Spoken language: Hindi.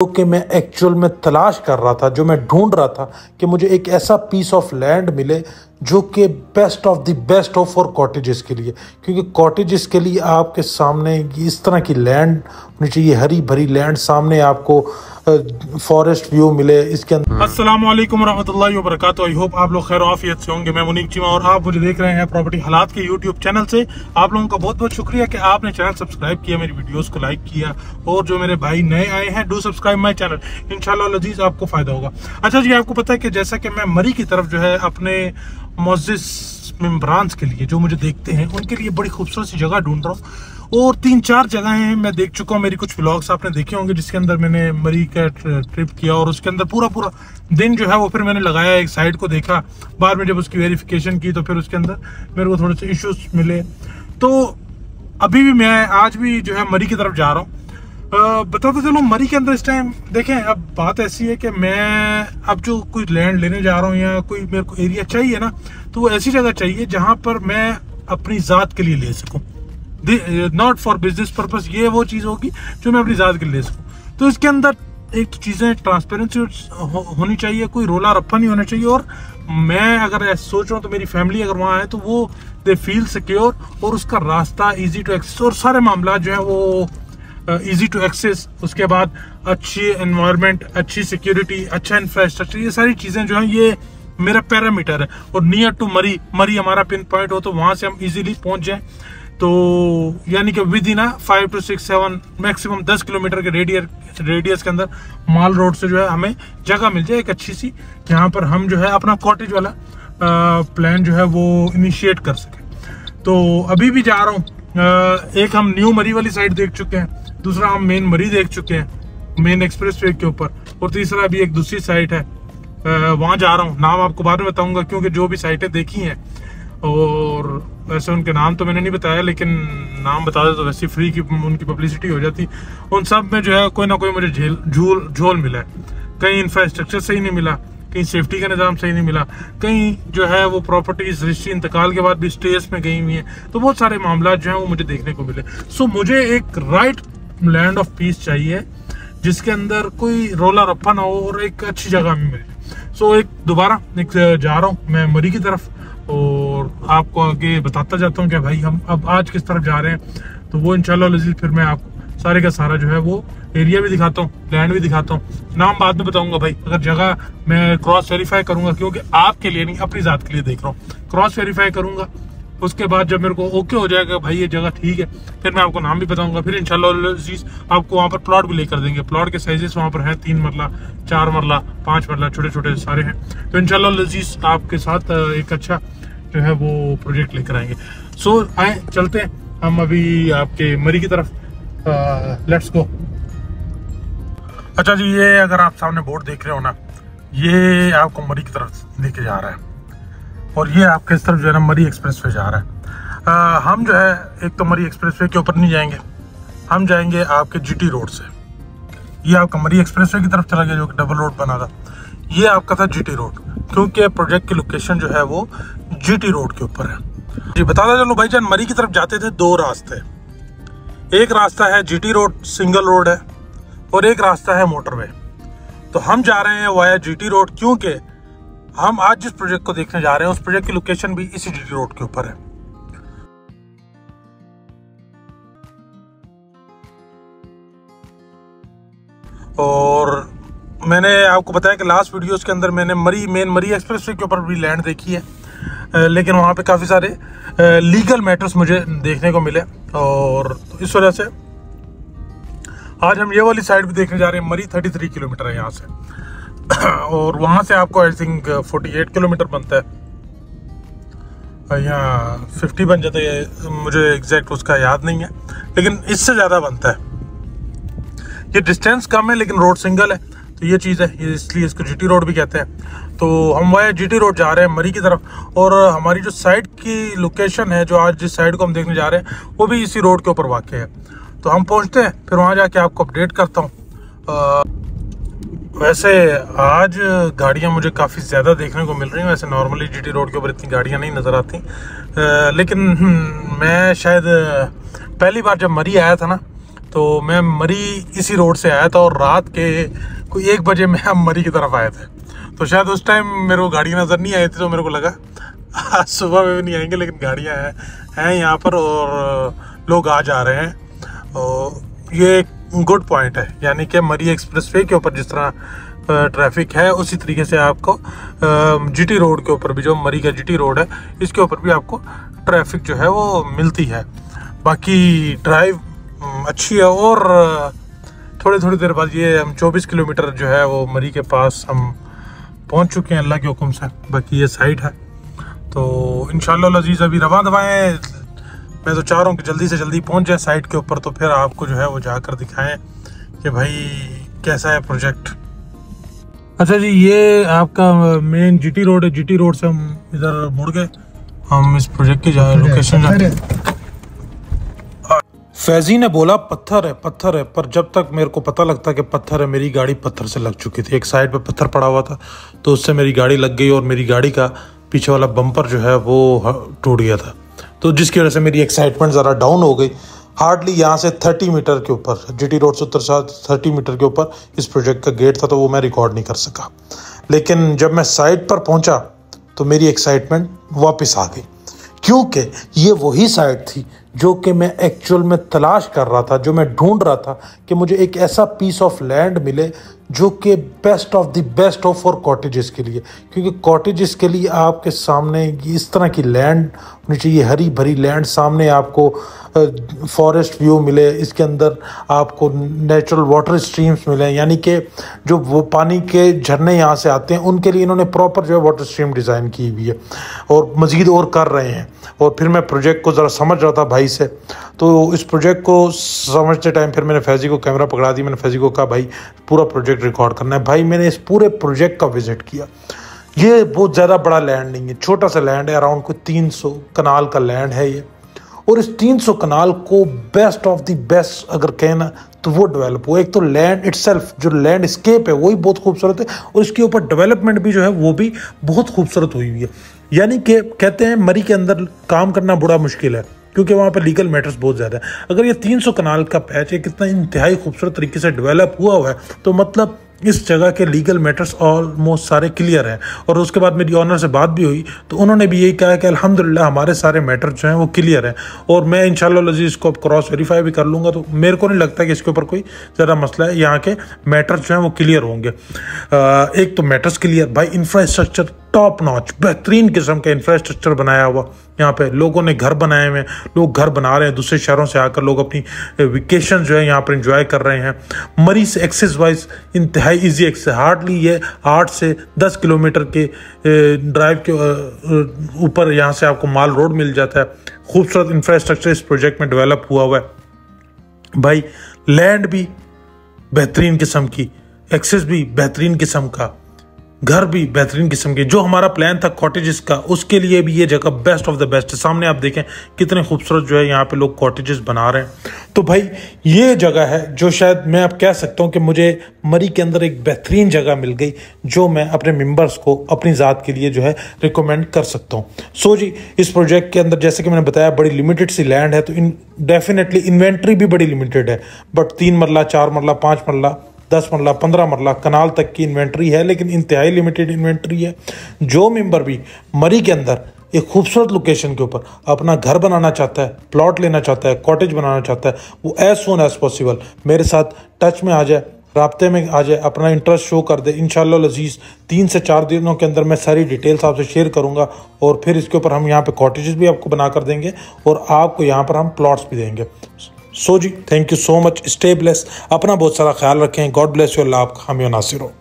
कि मैं एक्चुअल में तलाश कर रहा था, जो मैं ढूंढ रहा था कि मुझे एक ऐसा पीस ऑफ लैंड मिले जो कि बेस्ट ऑफ द बेस्ट हो फॉर कॉटेजेस के लिए। क्योंकि कॉटेजेस के लिए आपके सामने इस तरह की लैंड होनी चाहिए, हरी भरी लैंड, सामने आपको फॉरेस्ट व्यू मिले इसके अंदर। अस्सलाम वालेकुम रहमतुल्लाहि व बरकातुहू। आई होप आप लोग खैर आफियत से होंगे। मैं मुनीब चीमा और आप मुझे देख रहे हैं प्रॉपर्टी हालात के यूट्यूब चैनल से। आप लोगों का बहुत बहुत शुक्रिया कि आपने चैनल सब्सक्राइब किया, मेरी वीडियोस को लाइक किया, और जो मेरे भाई नए आए हैं डू सब्सक्राइब माय चैनल, इंशाल्लाह लजीज आपको फायदा होगा। अच्छा जी, आपको पता है कि जैसा कि मैं मरी की तरफ जो है अपने मुअज़्ज़िज़ मेंबरान्स के लिए जो मुझे देखते हैं उनके लिए बड़ी खूबसूरत सी जगह ढूंढ रहा हूँ, और 3-4 जगह हैं मैं देख चुका हूँ। मेरी कुछ व्लॉग्स आपने देखे होंगे जिसके अंदर मैंने मरी का ट्रिप किया, और उसके अंदर पूरा दिन जो है वो फिर मैंने लगाया, एक साइड को देखा। बाद में जब उसकी वेरिफिकेशन की तो फिर उसके अंदर मेरे को थोड़े से इश्यूज मिले। तो अभी भी मैं आज भी जो है मरी की तरफ जा रहा हूँ। बताता चलो मरी के अंदर इस टाइम देखें, अब बात ऐसी है कि मैं अब जो कोई लैंड लेने जा रहा हूँ या कोई मेरे को एरिया चाहिए ना, तो वो ऐसी जगह चाहिए जहाँ पर मैं अपनी ज़ात के लिए ले सकूँ, नॉट फॉर बिजनेस पर्पस। ये वो चीज़ होगी जो मैं अपनी ज़ात के लिए ले सकूँ। तो इसके अंदर एक तो चीज़ें ट्रांसपेरेंसी होनी चाहिए, कोई रोला रप्पा नहीं होना चाहिए, और मैं अगर ऐसा सोच रहा हूँ तो मेरी फैमिली अगर वहाँ है तो वो दे फील सिक्योर, और उसका रास्ता ईजी टू एक्सेस, और सारे मामला जो है वो ईजी टू एक्सेस। उसके बाद अच्छी एनवायरनमेंट, अच्छी सिक्योरिटी, अच्छा इंफ्रास्ट्रक्चर, ये सारी चीज़ें जो हैं ये मेरा पैरामीटर है। और नियर टू मरी हमारा पिन पॉइंट हो तो वहाँ से हम इजीली पहुँच जाएं, तो यानी कि with in 5 to 6, 7 maximum 10 kilometre के रेडियस के अंदर माल रोड से जो है हमें जगह मिल जाए एक अच्छी सी, जहाँ पर हम जो है अपना कॉटेज वाला प्लान जो है वो इनिशिएट कर सकें। तो अभी भी जा रहा हूँ। एक हम न्यू मरी वाली साइड देख चुके हैं, दूसरा हम मेन मरी देख चुके हैं मेन एक्सप्रेस वे के ऊपर, और तीसरा अभी एक दूसरी साइट है, वहाँ जा रहा हूँ। नाम आपको बाद में बताऊंगा, क्योंकि जो भी साइटें देखी हैं, और वैसे उनके नाम तो मैंने नहीं बताया, लेकिन नाम बता दे तो वैसे फ्री की उनकी पब्लिसिटी हो जाती। उन सब में जो है कोई ना कोई मुझे झोल मिला है। कहीं इंफ्रास्ट्रक्चर सही नहीं मिला, कहीं सेफ्टी का निज़ाम सही नहीं मिला, कहीं जो है वो प्रॉपर्टीज रजिस्ट्री इंतकाल के बाद भी स्टेज में गई हुई हैं। तो बहुत सारे मामला जो हैं वो मुझे देखने को मिले। सो मुझे एक राइट लैंड ऑफ पीस चाहिए जिसके अंदर कोई रोला रप्पा ना हो और एक अच्छी जगह में मिले। सो एक दोबारा जा रहा हूँ मैं मरी की तरफ, और आपको आगे बताता जाता हूँ कि भाई हम अब आज किस तरफ जा रहे हैं। तो वो इंशाल्लाह लजीज फिर मैं आपको सारे का सारा जो है वो एरिया भी दिखाता हूँ, लैंड भी दिखाता हूँ, नाम बाद में बताऊंगा भाई। अगर जगह मैं क्रॉस वेरीफाई करूंगा, क्योंकि आपके लिए नहीं अपनी ज़ात के लिए देख रहा हूँ, क्रॉस वेरीफाई करूंगा। उसके बाद जब मेरे को ओके हो जाएगा भाई ये जगह ठीक है, फिर मैं आपको नाम भी बताऊंगा। फिर इंशाल्लाह अजीज आपको वहाँ पर प्लॉट भी लेकर देंगे। प्लॉट के साइजेस वहाँ पर हैं 3 मरला, 4 मरला, 5 मरला, छोटे छोटे सारे हैं। तो इंशाल्लाह अजीज आपके साथ एक अच्छा जो है वो प्रोजेक्ट लेकर आएंगे। सो आए चलते हैं हम अभी आपके मरी की तरफ, लेट्स गो। अच्छा जी, ये अगर आप सामने बोर्ड देख रहे हो ना, ये आपको मरी की तरफ लेके जा रहा है, और ये आपके इस तरफ जो है ना मरी एक्सप्रेस वे जा रहा है। हम जो है एक तो मरी एक्सप्रेस वे के ऊपर नहीं जाएंगे, हम जाएंगे आपके जीटी रोड से। ये आपका मरी एक्सप्रेस वे की तरफ चला गया जो कि डबल रोड बना था, ये आपका था जीटी रोड, क्योंकि प्रोजेक्ट की लोकेशन जो है वो जीटी रोड के ऊपर है जी। बताता चलो भाईजान, मरी की तरफ जाते थे 2 रास्ते, एक रास्ता है जीटी रोड, सिंगल रोड है, और एक रास्ता है मोटरवे। तो हम जा रहे हैं वाया जीटी रोड, क्योंकि हम आज जिस प्रोजेक्ट को देखने जा रहे हैं उस प्रोजेक्ट की लोकेशन भी इसी जीटी रोड के ऊपर है। और मैंने आपको बताया कि लास्ट वीडियोस के अंदर मैंने मेन मरी एक्सप्रेसवे के ऊपर भी लैंड देखी है, लेकिन वहाँ पे काफ़ी सारे लीगल मैटर्स मुझे देखने को मिले, और इस वजह से आज हम ये वाली साइड भी देखने जा रहे हैं। मरी 33 किलोमीटर है यहाँ से, और वहाँ से आपको आई थिंक 48 किलोमीटर बनता है, यहाँ 50 बन जाता है, मुझे एग्जैक्ट उसका याद नहीं है, लेकिन इससे ज़्यादा बनता है। ये डिस्टेंस कम है लेकिन रोड सिंगल है, तो ये चीज़ है, ये इसलिए इसको जीटी रोड भी कहते हैं। तो हम वह जीटी रोड जा रहे हैं मरी की तरफ, और हमारी जो साइड की लोकेशन है, जो आज जिस साइड को हम देखने जा रहे हैं वो भी इसी रोड के ऊपर वाक़ है। तो हम पहुंचते हैं, फिर वहाँ जाके आपको अपडेट करता हूँ। वैसे आज गाड़ियाँ मुझे काफ़ी ज़्यादा देखने को मिल रही हैं। वैसे नॉर्मली जीटी रोड के ऊपर इतनी गाड़ियाँ नहीं नज़र आती, लेकिन मैं शायद पहली बार जब मरी आया था ना, तो मैं मरी इसी रोड से आया था और रात के कोई 1 बजे में हम मरी की तरफ आए थे। तो शायद उस टाइम मेरे को गाड़ी नज़र नहीं आई थी, तो मेरे को लगा आज सुबह में भी नहीं आएंगे, लेकिन गाड़ियाँ हैं यहाँ पर और लोग आ जा रहे हैं। और ये एक गुड पॉइंट है, यानी कि मरी एक्सप्रेसवे के ऊपर जिस तरह ट्रैफिक है उसी तरीके से आपको जीटी रोड के ऊपर भी, जो मरी का जीटी रोड है, इसके ऊपर भी आपको ट्रैफिक जो है वो मिलती है। बाकी ड्राइव अच्छी है और थोड़ी देर बाद ये हम 24 किलोमीटर जो है वो मरी के पास हम पहुंच चुके हैं अल्लाह के हुक्म से। बाकी ये साइड है, तो इंशाल्लाह लजीज अभी रवा दवाएँ। मैं तो चाह रहा हूँ कि जल्दी से जल्दी पहुंच जाए साइट के ऊपर, तो फिर आपको जो है वो जाकर दिखाएं कि भाई कैसा है प्रोजेक्ट। अच्छा जी, ये आपका मेन जीटी रोड है। जीटी रोड से हम इधर मुड़ गए, हम इस प्रोजेक्ट की लोकेशन जाते। फैजी ने बोला पत्थर है, पर जब तक मेरे को पता लगता कि पत्थर है, मेरी गाड़ी पत्थर से लग चुकी थी। एक साइड पे पत्थर पड़ा हुआ था, तो उससे मेरी गाड़ी लग गई और मेरी गाड़ी का पीछे वाला बम्पर जो है वो टूट गया था, तो जिसकी वजह से मेरी एक्साइटमेंट ज़रा डाउन हो गई। हार्डली यहाँ से 30 मीटर के ऊपर, जीटी रोड से उत्तर 30 मीटर के ऊपर इस प्रोजेक्ट का गेट था, तो वो मैं रिकॉर्ड नहीं कर सका। लेकिन जब मैं साइट पर पहुँचा तो मेरी एक्साइटमेंट वापस आ गई, क्योंकि ये वही साइट थी जो कि मैं एक्चुअल में तलाश कर रहा था, जो मैं ढूंढ रहा था कि मुझे एक ऐसा पीस ऑफ लैंड मिले जो कि बेस्ट ऑफ द बेस्ट हो फॉर कॉटेजेस के लिए। क्योंकि कॉटेजेस के लिए आपके सामने इस तरह की लैंड होनी चाहिए, हरी भरी लैंड, सामने आपको फॉरेस्ट व्यू मिले, इसके अंदर आपको नेचुरल वाटर स्ट्रीम्स मिले, यानी कि जो वो पानी के झरने यहाँ से आते हैं उनके लिए इन्होंने प्रॉपर जो है वाटर स्ट्रीम डिज़ाइन की हुई है और मज़ीद और कर रहे हैं। और फिर मैं प्रोजेक्ट को ज़रा समझ रहा था भाई से, तो इस प्रोजेक्ट को समझते टाइम फिर मैंने फैज़ी को कैमरा पकड़ा दी। मैंने फैज़ी को कहा भाई पूरा प्रोजेक्ट रिकॉर्ड करना है। भाई मैंने इस पूरे प्रोजेक्ट का विज़िट किया। ये बहुत ज़्यादा बड़ा लैंड नहीं है, छोटा सा लैंड है, अराउंड कोई 300 कनाल का लैंड है ये। और इस 300 कनाल को बेस्ट ऑफ द बेस्ट अगर कहना तो वो डेवलप हो। एक तो लैंड इटसेल्फ, जो लैंड स्केप है वही बहुत खूबसूरत है, और इसके ऊपर डेवलपमेंट भी जो है वो भी बहुत खूबसूरत हुई हुई है। यानी कि कहते हैं मरी के अंदर काम करना बड़ा मुश्किल है, क्योंकि वहाँ पर लीगल मैटर्स बहुत ज़्यादा है। अगर ये 300 कनाल का पैच है, कितना इंतहाई खूबसूरत तरीके से डेवलप हुआ है, तो मतलब इस जगह के लीगल मैटर्स ऑलमोस्ट सारे क्लियर हैं। और उसके बाद मेरी ऑनर से बात भी हुई, तो उन्होंने भी यही कहा कि अल्हम्दुलिल्लाह हमारे सारे मैटर जो हैं वो क्लियर हैं, और मैं इंशाल्लाह लजीज इसको क्रॉस वेरीफाई भी कर लूँगा। तो मेरे को नहीं लगता कि इसके ऊपर कोई ज़्यादा मसला है, यहाँ के मैटर्स जो हैं वो क्लियर होंगे। एक तो मैटर्स क्लियर, भाई इंफ्रास्ट्रक्चर टॉप नॉच, बेहतरीन किस्म का इंफ्रास्ट्रक्चर बनाया हुआ। यहाँ पे लोगों ने घर बनाए हुए हैं, लोग घर बना रहे हैं, दूसरे शहरों से आकर लोग अपनी वेकेशन जो है यहाँ पर एंजॉय कर रहे हैं। मरी से एक्सेस वाइज इंतहाई ईजी एक्सेस, हार्डली ये 8 से 10 किलोमीटर के ड्राइव के ऊपर यहाँ से आपको माल रोड मिल जाता है। खूबसूरत इंफ्रास्ट्रक्चर इस प्रोजेक्ट में डेवलप हुआ है भाई। लैंड भी बेहतरीन किस्म की, एक्सेस भी बेहतरीन किस्म का, घर भी बेहतरीन किस्म के। जो हमारा प्लान था कॉटेजेस का, उसके लिए भी ये जगह बेस्ट ऑफ द बेस्ट है। सामने आप देखें कितने खूबसूरत जो है यहाँ पे लोग कॉटेजेस बना रहे हैं। तो भाई ये जगह है जो शायद मैं अब कह सकता हूँ कि मुझे मरी के अंदर एक बेहतरीन जगह मिल गई, जो मैं अपने मेंबर्स को अपनी ज़ात के लिए जो है रिकमेंड कर सकता हूँ। सो जी, इस प्रोजेक्ट के अंदर जैसे कि मैंने बताया बड़ी लिमिटेड सी लैंड है, तो डेफिनेटली इन्वेंट्री भी बड़ी लिमिटेड है, बट 3 मरला 4 मरला 5 मरला 10 मरला 15 मरला कनाल तक की इन्वेंट्री है, लेकिन इंतहाई लिमिटेड इन्वेंट्री है। जो मेंबर भी मरी के अंदर एक खूबसूरत लोकेशन के ऊपर अपना घर बनाना चाहता है, प्लॉट लेना चाहता है, कॉटेज बनाना चाहता है, वो एज सून एज पॉसिबल मेरे साथ टच में आ जाए, राब्ते में आ जाए, अपना इंटरेस्ट शो कर दे। इंशाल्लाह लजीज 3 से 4 दिनों के अंदर मैं सारी डिटेल्स आपसे शेयर करूंगा, और फिर इसके ऊपर हम यहाँ पे कॉटेजेस भी आपको बना कर देंगे, और आपको यहाँ पर हम प्लॉट्स भी देंगे। सो जी, thank you so much, stay bless, अपना बहुत सारा ख्याल रखें, गॉड ब्लेस यू, अल्लाह आपका हामी नासिर हो।